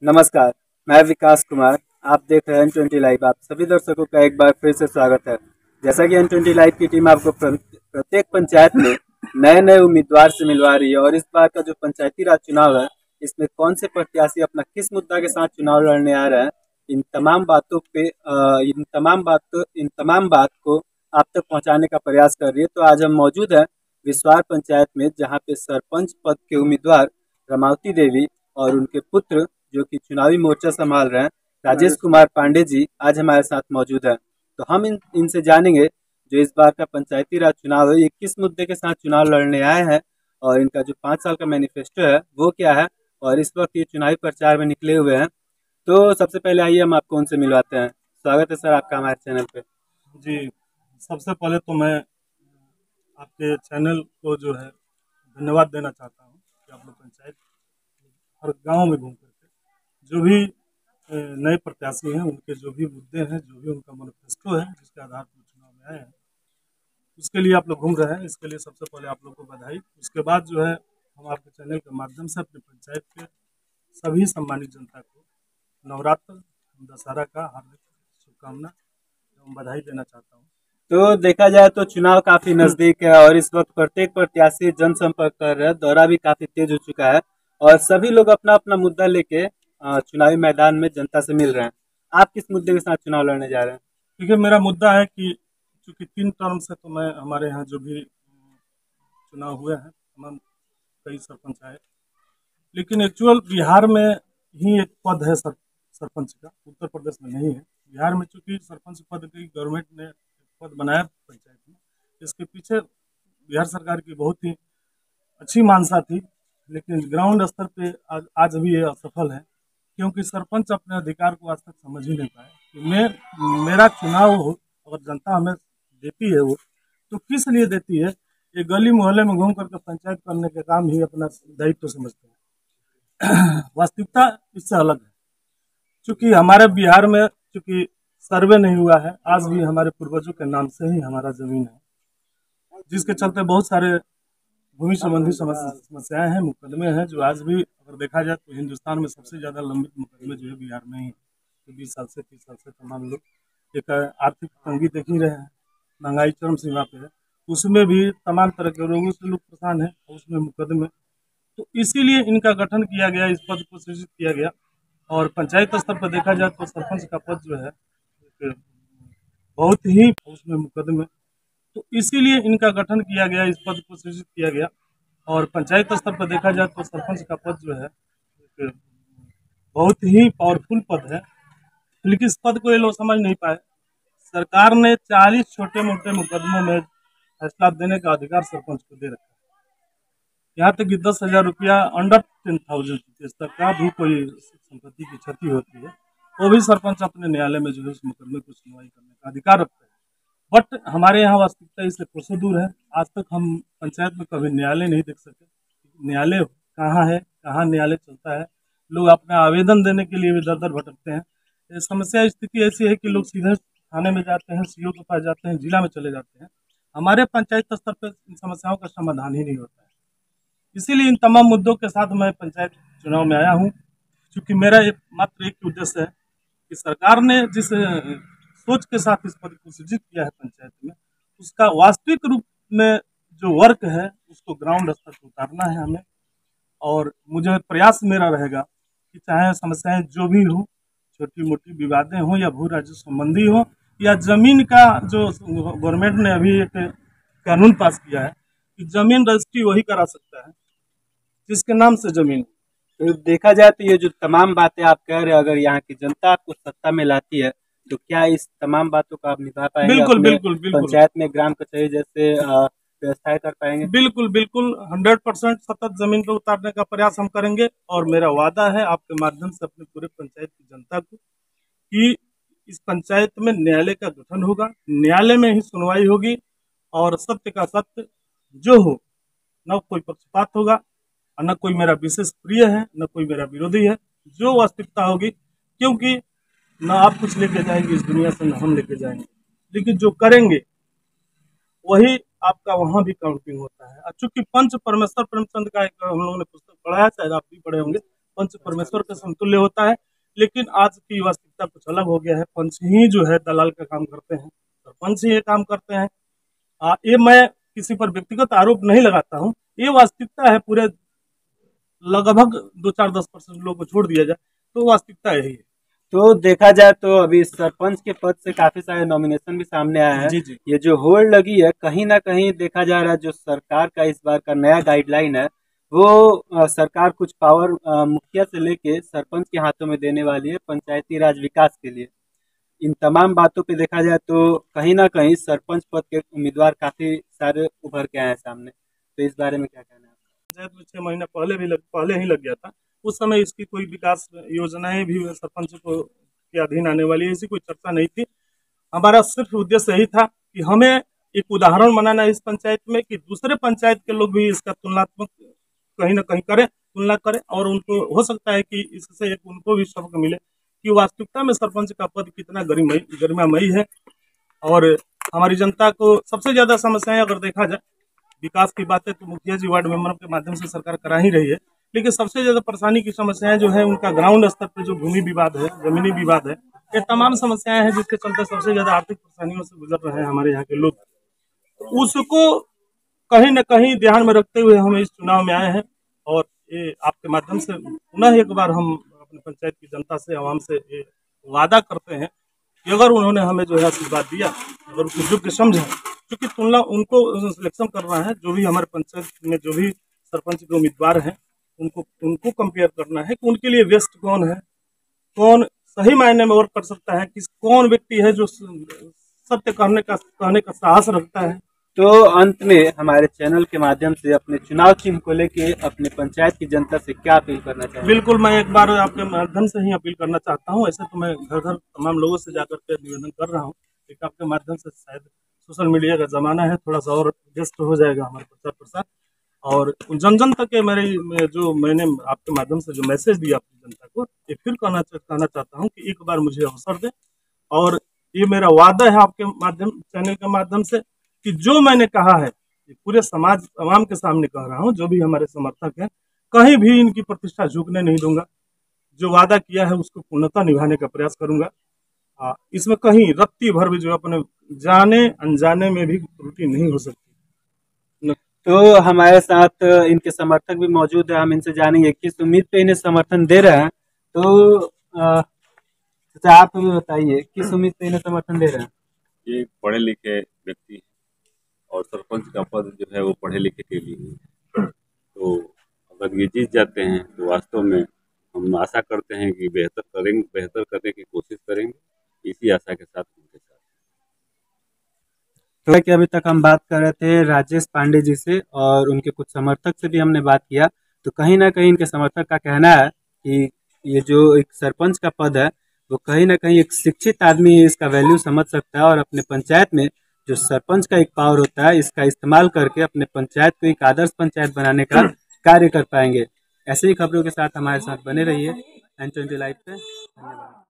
नमस्कार, मैं विकास कुमार। आप देख रहे हैं N20 लाइव। आप सभी दर्शकों का एक बार फिर से स्वागत है। जैसा कि N20 लाइव की टीम आपको प्रत्येक पंचायत में नए नए उम्मीदवार से मिलवा रही है और इस बार का जो पंचायती राज चुनाव है, इसमें कौन से प्रत्याशी अपना किस मुद्दा के साथ चुनाव लड़ने आ रहे हैं, इन तमाम बात को आप तक पहुंचाने का प्रयास कर रही है। तो आज हम मौजूद हैं विस्वार पंचायत में, जहां पे सरपंच पद के उम्मीदवार रमावती देवी और उनके पुत्र जो कि चुनावी मोर्चा संभाल रहे हैं, राजेश कुमार पांडे जी, आज हमारे साथ मौजूद है। तो हम इनसे जानेंगे जो इस बार का पंचायती राज चुनाव है, ये किस मुद्दे के साथ चुनाव लड़ने आए हैं और इनका जो 5 साल का मैनिफेस्टो है वो क्या है, और इस वक्त ये चुनावी प्रचार में निकले हुए हैं। तो सबसे पहले आइए हम आपको उनसे मिलवाते हैं। स्वागत है सर आपका हमारे चैनल पे। जी, सबसे पहले तो मैं आपके चैनल को जो है धन्यवाद देना चाहता हूँ कि आप लोग पंचायत हर गांव में घूम करके जो भी नए प्रत्याशी हैं उनके जो भी मुद्दे हैं, जो भी उनका मैनिफेस्टो है जिसके आधार पर चुनाव में आए हैं, उसके लिए आप लोग घूम रहे हैं। इसके लिए सबसे पहले आप लोग को बधाई। उसके बाद जो है हम आपके चैनल के माध्यम से अपनी पंचायत के सभी सम्मानित जनता को नवरात्र दशहरा का हार्दिक शुभकामना एवं बधाई देना चाहता हूँ। तो देखा जाए तो चुनाव काफी नजदीक है और इस वक्त प्रत्येक प्रत्याशी जनसंपर्क कर रहे हैं, दौरा भी काफी तेज हो चुका है और सभी लोग अपना अपना मुद्दा लेके चुनावी मैदान में जनता से मिल रहे हैं। आप किस मुद्दे के साथ चुनाव लड़ने जा रहे हैं? देखिए, मेरा मुद्दा है कि चूंकि 3 टर्म से तो मैं हमारे यहाँ जो भी चुनाव हुए हैं तमाम कई सरपंच आए, लेकिन एक्चुअल बिहार में ही एक पद है सरपंच का, उत्तर प्रदेश में नहीं है। बिहार में चूंकि सरपंच पद की गवर्नमेंट ने पद बनाया पंचायत में, इसके पीछे बिहार सरकार की बहुत ही अच्छी मानसा थी, लेकिन ग्राउंड स्तर पे आज भी ये असफल है, क्योंकि सरपंच अपने अधिकार को आज तक समझ ही नहीं पाए कि मेरा चुनाव हो, अगर जनता हमें देती है वो तो किस लिए देती है। ये गली मोहल्ले में घूम करके पंचायत करने के काम ही अपना दायित्व समझते हैं। वास्तविकता इससे अलग है। चूंकि हमारे बिहार में चूंकि सर्वे नहीं हुआ है, आज भी हमारे पूर्वजों के नाम से ही हमारा जमीन है, जिसके चलते बहुत सारे भूमि संबंधी समस्याएं हैं, मुकदमे हैं, जो आज भी अगर देखा जाए तो हिंदुस्तान में सबसे ज्यादा लंबित मुकदमे जो है बिहार में ही है। तो 20 साल से 30 साल से तमाम लोग एक आर्थिक तंगी देख ही रहे हैं, महंगाई चरम सीमा पे है, उसमें भी तमाम तरह के रोगों से लोग परेशान है, उसमें मुकदमे। तो इसीलिए इनका गठन किया गया, इस पद को सृजित किया गया। और पंचायत स्तर पर देखा जाए तो सरपंच का पद जो है एक बहुत ही उसमें मुकदमे, तो इसीलिए इनका गठन किया गया, इस पद को सृजित किया गया। और पंचायत स्तर पर देखा जाए तो सरपंच का पद जो है एक बहुत ही पावरफुल पद है, लेकिन इस पद को ये लोग समझ नहीं पाए। सरकार ने 40 छोटे मोटे मुकदमों में फैसला देने का अधिकार सरपंच को दे रखा है। यहाँ तक कि 10,000 रुपया अंडर 10,000 रुपीज तक का भी कोई संपत्ति की क्षति होती है, वो भी सरपंच अपने न्यायालय में जो है उस मुकदमे को सुनवाई करने का अधिकार रखते हैं। बट हमारे यहाँ वास्तविकता इससे कोसों दूर है। आज तक हम पंचायत में कभी न्यायालय नहीं देख सके। न्यायालय कहाँ है, कहाँ न्यायालय चलता है। लोग अपना आवेदन देने के लिए भी दर दर भटकते हैं। ये समस्या स्थिति ऐसी है कि लोग सीधे थाने में जाते हैं, सीओ के पास जाते हैं, जिला में चले जाते हैं। हमारे पंचायत स्तर पर इन समस्याओं का समाधान ही नहीं होता है। इसीलिए इन तमाम मुद्दों के साथ मैं पंचायत चुनाव में आया हूँ, क्योंकि मेरा मात्र एक उद्देश्य है कि सरकार ने जिस सोच के साथ इस पद को सृजित किया है पंचायत में, उसका वास्तविक रूप में जो वर्क है उसको ग्राउंड स्तर पर उतारना है हमें। और मुझे प्रयास मेरा रहेगा कि चाहे समस्याएं जो भी हो, छोटी मोटी विवादें हो या भू राजस्व संबंधी हो, या जमीन का जो गवर्नमेंट ने अभी एक कानून पास किया है कि जमीन रजिस्ट्री वही करा सकता है जिसके नाम से जमीन। तो देखा जाए तो ये जो तमाम बातें आप कह रहे हैं, अगर यहाँ की जनता आपको सत्ता में लाती है तो क्या इस तमाम बातों को आप निभा पाएंगे? बिल्कुल अपने बिल्कुल बिल्कुल पंचायत में ग्राम कचहरी जैसे व्यवस्थाएं कर पाएंगे? बिल्कुल बिल्कुल 100% सतत जमीन पर उतारने का प्रयास हम करेंगे। और मेरा वादा है आपके माध्यम से अपने पूरे पंचायत की जनता को कि इस पंचायत में न्यायालय का गठन होगा, न्यायालय में ही सुनवाई होगी, और सत्य का सत्य जो हो, न कोई पक्षपात होगा, और न कोई मेरा विशेष प्रिय है, न कोई मेरा विरोधी है। जो वास्तविकता होगी, क्योंकि न आप कुछ लेके जाएंगे इस दुनिया से, न हम लेके जाएंगे, लेकिन जो करेंगे वही आपका वहां भी काउंटिंग होता है। और चूंकि पंच परमेश्वर प्रेमचंद का एक हम लोगों ने पुस्तक पढ़ा है, शायद आप भी पढ़े होंगे, पंच परमेश्वर के समतुल्य होता है। लेकिन आज की वास्तविकता कुछ अलग हो गया है। पंच ही जो है दलाल का काम करते हैं, सरपंच ही ये काम करते हैं। ये मैं किसी पर व्यक्तिगत आरोप नहीं लगाता हूँ, ये वास्तविकता है। पूरे लगभग 2-4-10% लोगों को छोड़ दिया जाए तो वास्तविकता यही है। तो देखा जाए तो अभी सरपंच के पद से काफी सारे नॉमिनेशन भी सामने आए हैं। जी जी। ये जो होड़ लगी है, कहीं ना कहीं देखा जा रहा है जो सरकार का इस बार का नया गाइडलाइन है, वो सरकार कुछ पावर मुखिया से लेके सरपंच के हाथों में देने वाली है पंचायती राज विकास के लिए। इन तमाम बातों पे देखा जाए तो कहीं ना कहीं सरपंच पद के उम्मीदवार काफी सारे उभर के आए हैं सामने। तो इस बारे में क्या कहना है? पंचायत में 6 महीने पहले ही लग गया था। उस समय इसकी कोई विकास योजनाएं भी सरपंच को के अधीन आने वाली है, ऐसी कोई चर्चा नहीं थी। हमारा सिर्फ उद्देश्य यही था कि हमें एक उदाहरण बनाना है इस पंचायत में, कि दूसरे पंचायत के लोग भी इसका तुलनात्मक कहीं ना कहीं करें, तुलना करें, और उनको हो सकता है कि इससे एक उनको भी सबक मिले कि वास्तविकता में सरपंच का पद कितना गरिमामयी है। और हमारी जनता को सबसे ज्यादा समस्याएं अगर देखा जाए, विकास की बातें तो मुखिया जी वार्ड मेंबरों के माध्यम से सरकार करा ही रही है, लेकिन सबसे ज्यादा परेशानी की समस्याएं जो है उनका ग्राउंड स्तर पर जो भूमि विवाद है, जमीनी विवाद है, ये तमाम समस्याएं हैं जिसके चलते सबसे ज्यादा आर्थिक परेशानियों से गुजर रहे हैं हमारे यहाँ के लोग। तो उसको कहीं न कहीं ध्यान में रखते हुए हम इस चुनाव में आए हैं, और ये आपके माध्यम से पुनः एक बार हम अपने पंचायत की जनता से, आवाम से ये वादा करते हैं कि अगर उन्होंने हमें जो है आशीर्वाद दिया, अगर उसको योग्य समझा, क्योंकि तुलना उनको सिलेक्शन करना है, जो भी हमारे पंचायत में जो भी सरपंच के उम्मीदवार हैं उनको कंपेयर करना है कि उनके लिए बेस्ट कौन है, कौन सही मायने में वर्क कर सकता है, किस कौन व्यक्ति है जो सत्य कहने का साहस रखता है। तो अंत में हमारे चैनल के माध्यम से अपने चुनाव चिन्ह को लेके अपने पंचायत की जनता से क्या अपील करना चाहिए? बिल्कुल, मैं एक बार आपके माध्यम से ही अपील करना चाहता हूँ। ऐसे तो मैं घर घर तमाम लोगों से जाकर के निवेदन कर रहा हूँ, एक आपके माध्यम से, शायद सोशल मीडिया का जमाना है, थोड़ा सा और व्यस्त हो जाएगा हमारा प्रचार प्रसार, और जन जन तक मैंने आपके माध्यम से जो मैसेज दिया अपनी जनता को, ये फिर कहना चाहता हूँ कि एक बार मुझे अवसर दें, और ये मेरा वादा है आपके माध्यम, चैनल के माध्यम से, कि जो मैंने कहा है पूरे समाज आवाम के सामने कह रहा हूँ, जो भी हमारे समर्थक हैं, कहीं भी इनकी प्रतिष्ठा झुकने नहीं दूंगा। जो वादा किया है उसको पूर्णतः निभाने का प्रयास करूंगा। इसमें कहीं रत्ती भर भी जो अपने जाने अनजाने में भी त्रुटि नहीं हो सकती। तो हमारे साथ इनके समर्थक भी मौजूद है, हम इनसे जानेंगे किस उम्मीद पे इन्हें समर्थन दे रहे हैं। तो आप भी बताइए किस उम्मीद पे इन्हें समर्थन दे रहे हैं? ये पढ़े लिखे व्यक्ति हैं और सरपंच का पद जो है वो पढ़े लिखे के लिए है। तो अगर ये जीत जाते हैं तो वास्तव में हम आशा करते हैं कि बेहतर करने की कोशिश करेंगे। इसी आशा के साथ उनके साथ। तो कि अभी तक हम बात कर रहे थे राजेश पांडे जी से, और उनके कुछ समर्थक से भी हमने बात किया। तो कहीं ना कहीं इनके समर्थक का कहना है कि ये जो एक सरपंच का पद है, वो कहीं ना कहीं एक शिक्षित आदमी इसका वैल्यू समझ सकता है, और अपने पंचायत में जो सरपंच का एक पावर होता है, इसका इस्तेमाल करके अपने पंचायत को एक आदर्श पंचायत बनाने का कार्य कर पाएंगे। ऐसे ही खबरों के साथ हमारे साथ बने रहिए N20 लाइव पे। धन्यवाद।